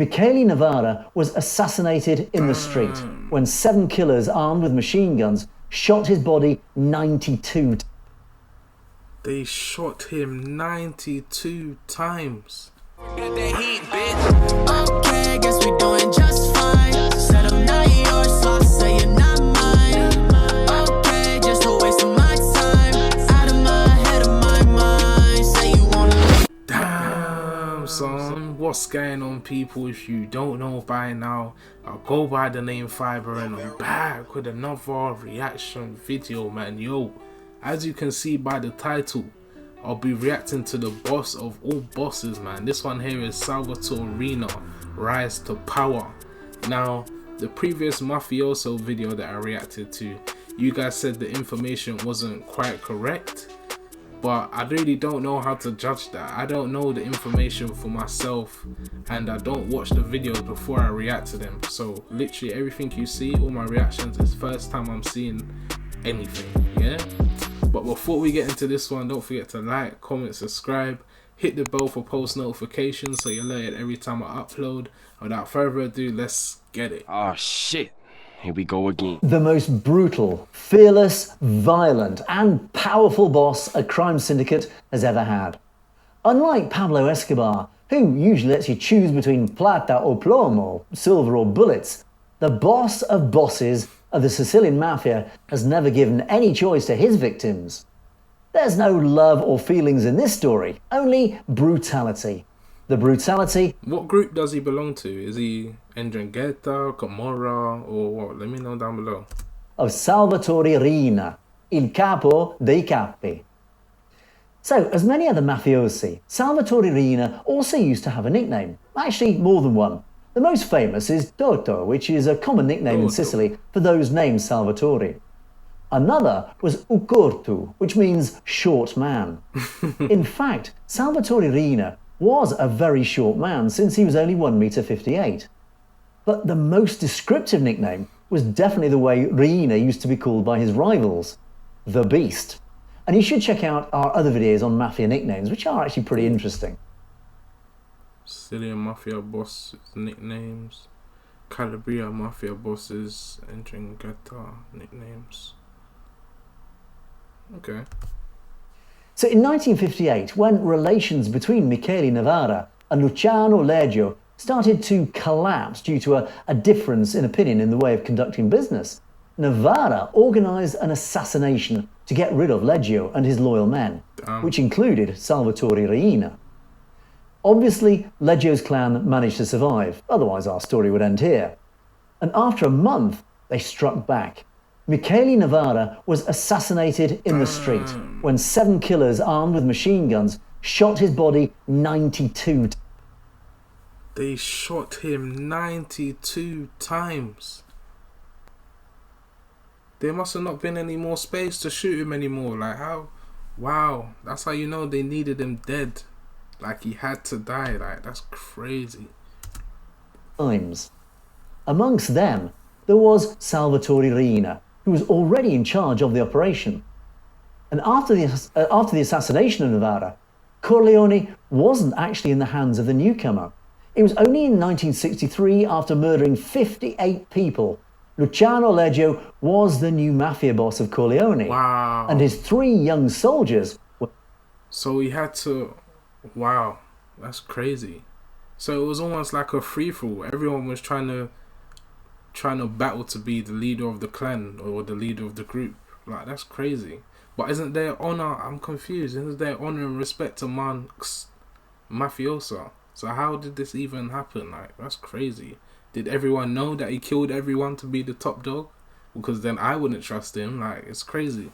Michele Navarra was assassinated in the street when 7 killers armed with machine guns shot his body 92 times. They shot him 92 times. Got that heat, bitch. Okay, guess we doing just fine. Said I'm not yours, so I say you're not mine. Okay, just a waste of my time. Out of my head, of my mind. Say you wanna. Damn, son. What's going on, people? If you don't know by now, I'll go by the name FIBRE, and I'm back with another reaction video, man. Yo, as you can see by the title, I'll be reacting to the boss of all bosses, man. This one here is Salvatore Riina, Rise to Power. Now, the previous mafioso video that I reacted to, you guys said the information wasn't quite correct, but I really don't know how to judge that. I don't know the information for myself, and I don't watch the videos before I react to them. So literally everything you see, all my reactions, is first time I'm seeing anything, yeah? But before we get into this one, don't forget to like, comment, subscribe, hit the bell for post notifications so you're alerted every time I upload. Without further ado, let's get it. Oh shit, here we go again. The most brutal, fearless, violent, and powerful boss a crime syndicate has ever had. Unlike Pablo Escobar, who usually lets you choose between plata o plomo, silver or bullets, the boss of bosses of the Sicilian Mafia has never given any choice to his victims. There's no love or feelings in this story, only brutality. The brutality... What group does he belong to? Is he Ndrangheta, Camorra, or what? Let me know down below. ...of Salvatore Riina, il capo dei capi. So, as many other mafiosi, Salvatore Riina also used to have a nickname. Actually, more than one. The most famous is Toto, which is a common nickname in Sicily for those named Salvatore. Another was Ucortu, which means short man. In fact, Salvatore Riina was a very short man since he was only 1.58 meters. But the most descriptive nickname was definitely the way Riina used to be called by his rivals, the Beast. And you should check out our other videos on mafia nicknames, which are actually pretty interesting. Sicilian Mafia bosses nicknames, Calabria Mafia bosses, Ndrangheta nicknames. Okay. So in 1958, when relations between Michele Navarra and Luciano Leggio started to collapse due to a difference in opinion in the way of conducting business, Navarra organised an assassination to get rid of Leggio and his loyal men, which included Salvatore Riina. Obviously, Leggio's clan managed to survive, otherwise our story would end here. And after a month, they struck back. Michele Navarra was assassinated in the street when 7 killers armed with machine guns shot his body 92 times. They shot him 92 times. There must have not been any more space to shoot him anymore. Like how? Wow, that's how you know they needed him dead. Like he had to die. Like that's crazy. Times. Amongst them, there was Salvatore Riina, who was already in charge of the operation. And after the assassination of Navarra, Corleone wasn't actually in the hands of the newcomer. It was only in 1963, after murdering 58 people, Luciano Leggio was the new mafia boss of Corleone. Wow. And his 3 young soldiers were... So he had to... Wow, that's crazy. So it was almost like a free-for-all. Everyone was trying to battle to be the leader of the clan or the leader of the group. Like that's crazy. But isn't there honor? I'm confused. Isn't there honor and respect amongst mafioso? So how did this even happen? Like that's crazy. Did everyone know that he killed everyone to be the top dog? Because then I wouldn't trust him. Like it's crazy.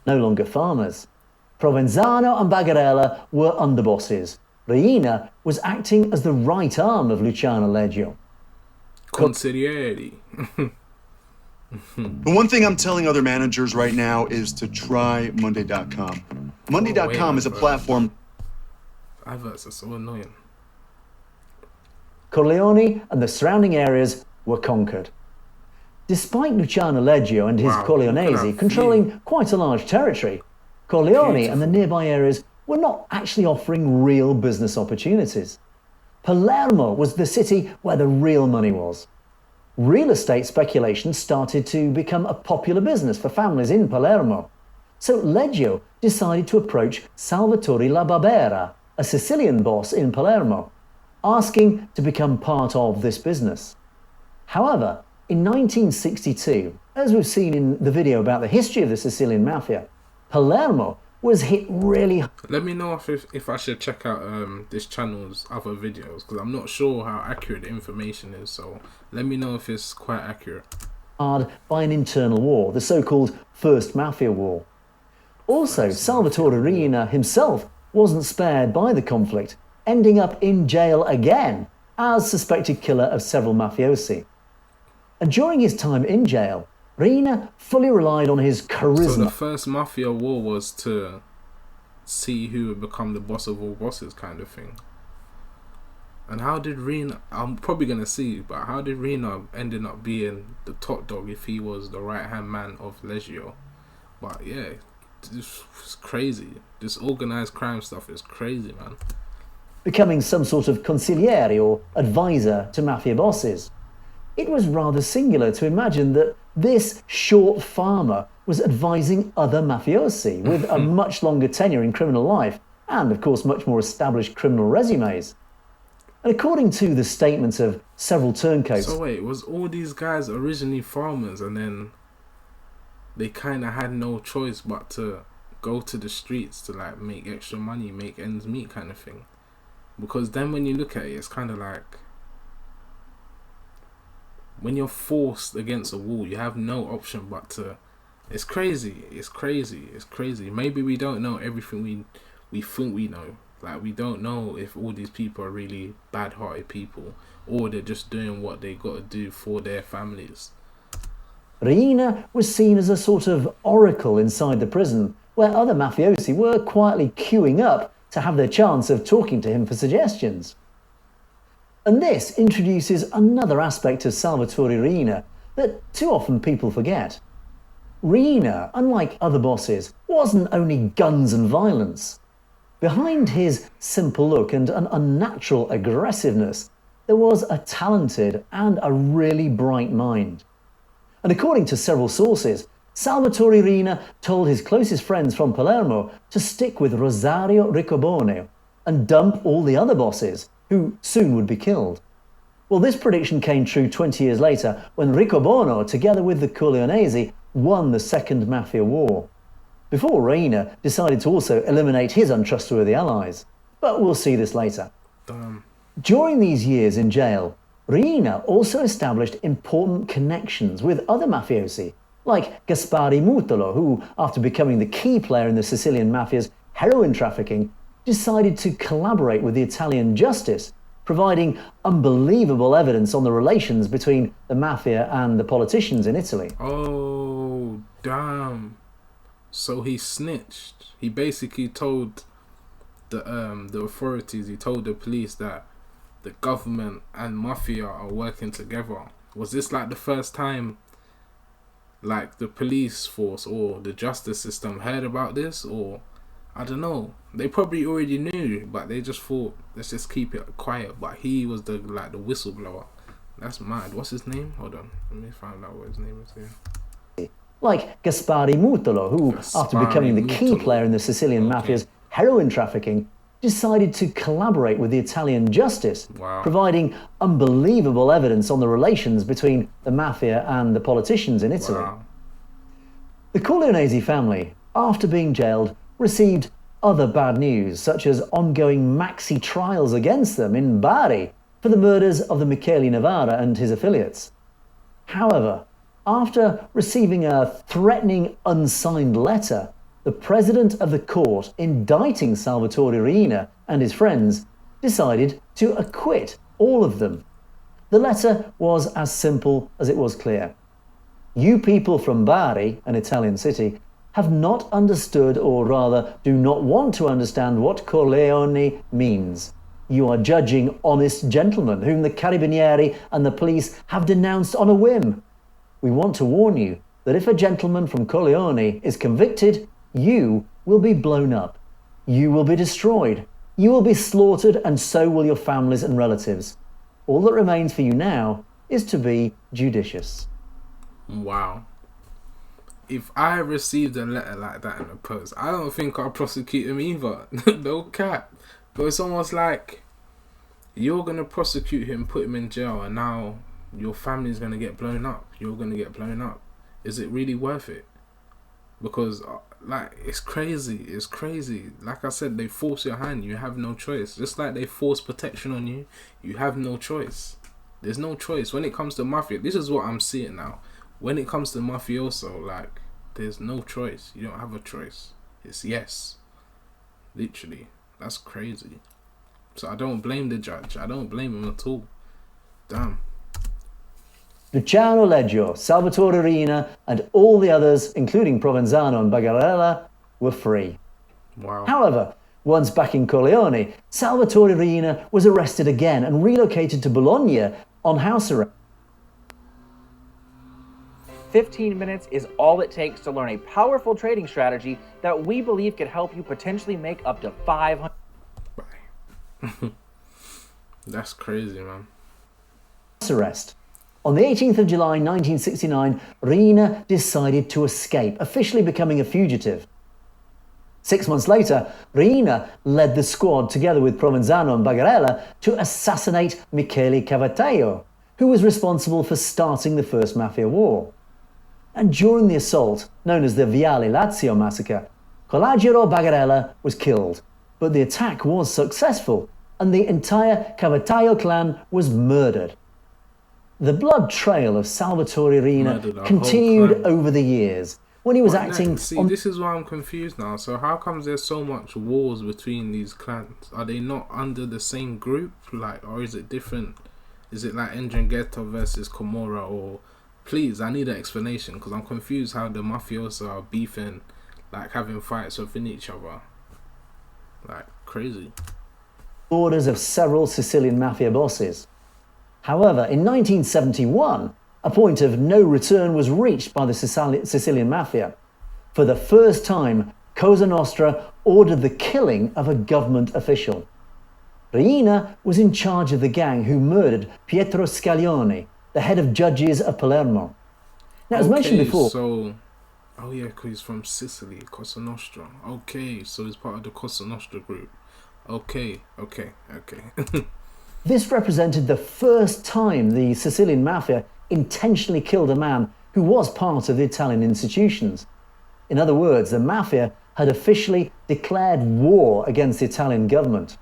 No longer farmers. Provenzano and Bagarella were underbosses. Riina was acting as the right arm of Luciano Leggio. Consigliere. The one thing I'm telling other managers right now is to try Monday.com. Monday.com is a platform. Adverts are so annoying. Corleone and the surrounding areas were conquered. Despite Luciano Leggio and his Corleonesi controlling quite a large territory, Corleone and the nearby areas were not actually offering real business opportunities. Palermo was the city where the real money was. Real estate speculation started to become a popular business for families in Palermo. So Leggio decided to approach Salvatore La Barbera, a Sicilian boss in Palermo, asking to become part of this business. However, in 1962, as we've seen in the video about the history of the Sicilian mafia, Palermo was hit really hard. Let me know if I should check out this channel's other videos, because I'm not sure how accurate the information is, so let me know if it's quite accurate. By an internal war, the so-called First Mafia War. Also, Salvatore Riina himself wasn't spared by the conflict, ending up in jail again as suspected killer of several mafiosi. And during his time in jail, Riina fully relied on his charisma. So the first mafia war was to see who would become the boss of all bosses, kind of thing. And how did Riina, I'm probably going to see, but how did Riina ended up being the top dog if he was the right-hand man of Leggio? But yeah, this is crazy. This organised crime stuff is crazy, man. Becoming some sort of consigliere or advisor to mafia bosses. It was rather singular to imagine that this short farmer was advising other mafiosi with a much longer tenure in criminal life and, of course, much more established criminal resumes. And according to the statements of several turncoats... So wait, was all these guys originally farmers and then they kind of had no choice but to go to the streets to like make extra money, make ends meet kind of thing? Because then when you look at it, it's kind of like, when you're forced against a wall, you have no option but to... It's crazy. It's crazy. It's crazy. Maybe we don't know everything we think we know. Like, we don't know if all these people are really bad-hearted people or they're just doing what they got to do for their families. Riina was seen as a sort of oracle inside the prison, where other mafiosi were quietly queuing up to have their chance of talking to him for suggestions. And this introduces another aspect of Salvatore Riina that too often people forget. Riina, unlike other bosses, wasn't only guns and violence. Behind his simple look and an unnatural aggressiveness, there was a talented and a really bright mind. And according to several sources, Salvatore Riina told his closest friends from Palermo to stick with Rosario Riccoboni and dump all the other bosses, who soon would be killed. Well, this prediction came true 20 years later when Riccobono, together with the Corleonesi, won the Second Mafia War, before Riina decided to also eliminate his untrustworthy allies. But we'll see this later. During these years in jail, Riina also established important connections with other mafiosi, like Gaspare Mutolo, who, after becoming the key player in the Sicilian mafia's heroin trafficking, decided to collaborate with the Italian justice, providing unbelievable evidence on the relations between the mafia and the politicians in Italy. Oh, damn. So he snitched. He basically told the authorities, he told the police that the government and mafia are working together. Was this like the first time like the police force or the justice system heard about this? Or I don't know. They probably already knew, but they just thought, let's just keep it quiet. But he was the whistleblower. That's mad. What's his name? Hold on. Let me find out what his name is here. Like Gaspare Mutolo, who, after becoming the key player in the Sicilian mafia's heroin trafficking, decided to collaborate with the Italian justice, providing unbelievable evidence on the relations between the mafia and the politicians in Italy. The Corleonesi family, after being jailed, received other bad news, such as ongoing maxi trials against them in Bari for the murders of the Michele Novara and his affiliates. However, after receiving a threatening unsigned letter, the president of the court indicting Salvatore Riina and his friends decided to acquit all of them. The letter was as simple as it was clear. You people from Bari, an Italian city, have not understood, or rather do not want to understand, what Corleone means. You are judging honest gentlemen whom the Carabinieri and the police have denounced on a whim. We want to warn you that if a gentleman from Corleone is convicted, you will be blown up. You will be destroyed. You will be slaughtered and so will your families and relatives. All that remains for you now is to be judicious. Wow. If I received a letter like that in the post, I don't think I'll prosecute him either. No cap. But it's almost like you're going to prosecute him, put him in jail, and now your family's going to get blown up. You're going to get blown up. Is it really worth it? Because, like, it's crazy. It's crazy. Like I said, they force your hand. You have no choice. Just like they force protection on you, you have no choice. There's no choice. When it comes to mafia, this is what I'm seeing now. When it comes to mafioso, like, there's no choice. You don't have a choice. It's yes. Literally. That's crazy. So I don't blame the judge. I don't blame him at all. Damn. Luciano Leggio, Salvatore Riina, and all the others, including Provenzano and Bagarella, were free. Wow. However, once back in Corleone, Salvatore Riina was arrested again and relocated to Bologna on house arrest. 15 minutes is all it takes to learn a powerful trading strategy that we believe could help you potentially make up to 500. That's crazy, man. Arrest. On the 18th of July 1969, Riina decided to escape, officially becoming a fugitive. 6 months later, Riina led the squad together with Provenzano and Bagarella to assassinate Michele Cavataio, who was responsible for starting the first mafia war. And during the assault, known as the Viale Lazio massacre, Colagero Bagarella was killed, but the attack was successful and the entire Cavataio clan was murdered. The blood trail of Salvatore Riina continued over the years when he was acting on... This is why I'm confused now. So how comes there's so much wars between these clans? Are they not under the same group? Like, or is it different? Is it like Ndrangheta versus Camorra? Or please, I need an explanation because I'm confused how the mafioso are beefing, like having fights within each other. Like, crazy. Orders of several Sicilian mafia bosses. However, in 1971, a point of no return was reached by the Sicilian mafia. For the first time, Cosa Nostra ordered the killing of a government official. Riina was in charge of the gang who murdered Pietro Scaglione, the head of judges of Palermo. Now, as mentioned before... So, oh yeah, because he's from Sicily, Cosa Nostra. Okay, so he's part of the Cosa Nostra group. Okay. This represented the first time the Sicilian mafia intentionally killed a man who was part of the Italian institutions. In other words, the mafia had officially declared war against the Italian government.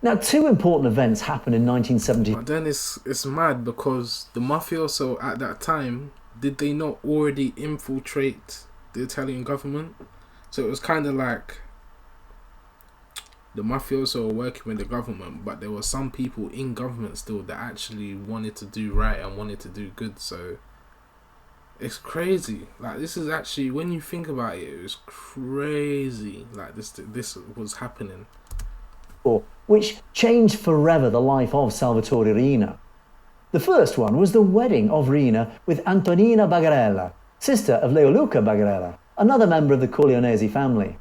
Now, two important events happened in 1970. But then it's mad because the mafioso at that time, did they not already infiltrate the Italian government? So it was kind of like the mafioso were working with the government, but there were some people in government still that actually wanted to do right and wanted to do good. So it's crazy. Like, this is actually, when you think about it, it was crazy. Like, this was happening. Which changed forever the life of Salvatore Riina. The first one was the wedding of Riina with Antonina Bagarella, sister of Leoluca Bagarella, another member of the Corleonese family.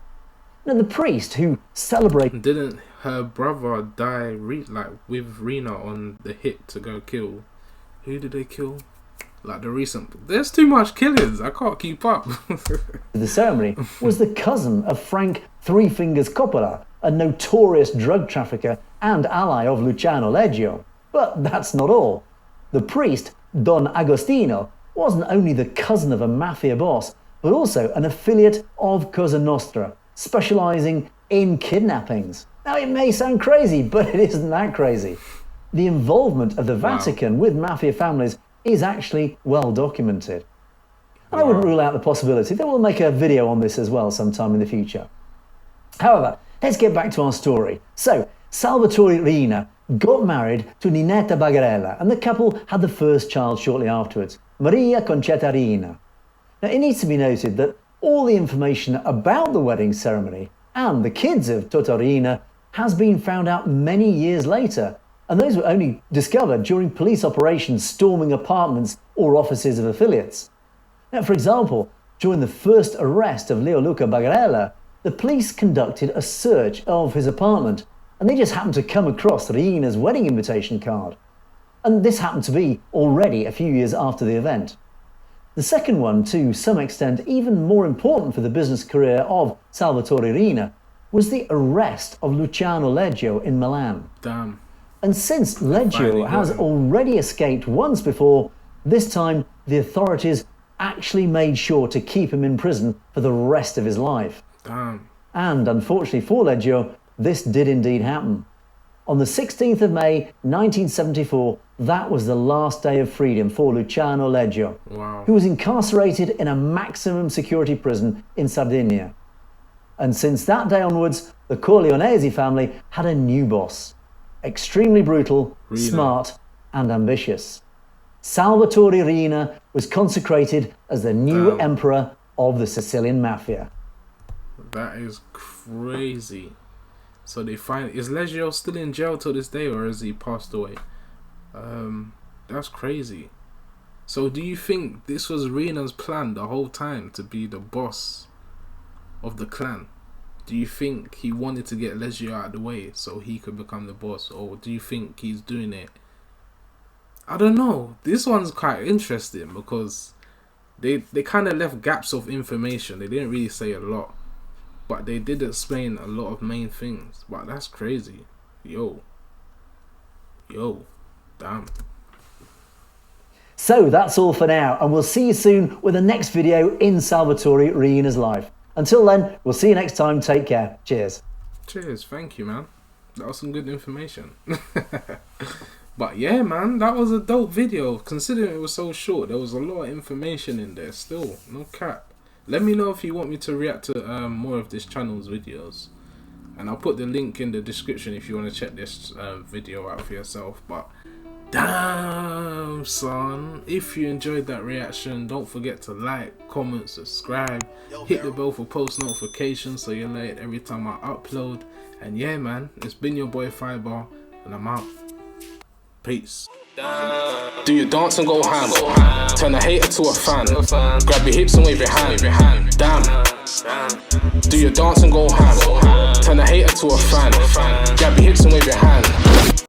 Now, the priest who celebrated... Didn't her brother die with Riina on the hit to go kill? Who did they kill? Like the recent... There's too much killings. I can't keep up. The ceremony was the cousin of Frank Three Fingers Coppola, a notorious drug trafficker and ally of Luciano Leggio. But that's not all. The priest, Don Agostino, wasn't only the cousin of a mafia boss, but also an affiliate of Cosa Nostra, specialising in kidnappings. Now, it may sound crazy, but it isn't that crazy. The involvement of the Vatican with mafia families is actually well documented. And I wouldn't rule out the possibility that we'll make a video on this as well sometime in the future. However, let's get back to our story. So, Salvatore Riina got married to Ninetta Bagarella, and the couple had the first child shortly afterwards, Maria Concetta Riina. Now, it needs to be noted that all the information about the wedding ceremony and the kids of Toto Riina has been found out many years later, and those were only discovered during police operations storming apartments or offices of affiliates. Now, for example, during the first arrest of Leoluca Bagarella, the police conducted a search of his apartment, and they just happened to come across Riina's wedding invitation card. And this happened to be already a few years after the event. The second one, to some extent even more important for the business career of Salvatore Riina, was the arrest of Luciano Leggio in Milan. Damn. And since Leggio has already escaped once before, this time the authorities actually made sure to keep him in prison for the rest of his life. Damn. And unfortunately for Leggio, this did indeed happen. On the 16th of May 1974, that was the last day of freedom for Luciano Leggio, who was incarcerated in a maximum security prison in Sardinia. And since that day onwards, the Corleonesi family had a new boss. Extremely brutal, smart and ambitious. Salvatore Riina was consecrated as the new emperor of the Sicilian Mafia. That is crazy. So they find, is Leggio still in jail to this day, or has he passed away? That's crazy. So do you think this was Riina's plan the whole time, to be the boss of the clan? Do you think he wanted to get Leggio out of the way so he could become the boss, or do you think he's doing it? I don't know. This one's quite interesting because they kind of left gaps of information. They didn't really say a lot, but they did explain a lot of main things. But that's crazy. Yo, damn. So that's all for now, and we'll see you soon with the next video in Salvatore Riina's life. Until then, we'll see you next time. Take care. Cheers. Cheers. Thank you, man. That was some good information. But yeah, man, that was a dope video. Considering it was so short, there was a lot of information in there still. No cap. Let me know if you want me to react to more of this channel's videos. And I'll put the link in the description if you want to check this video out for yourself. But damn, son, if you enjoyed that reaction, don't forget to like, comment, subscribe, hit the bell for post notifications so you're late every time I upload. And yeah, man, it's been your boy FIBRE, and I'm out. Peace. Do your dance and go ham. Turn a hater to a fan. Grab your hips and wave your hand. Damn. Do your dance and go ham. Turn a hater to a fan. Grab your hips and wave your hand.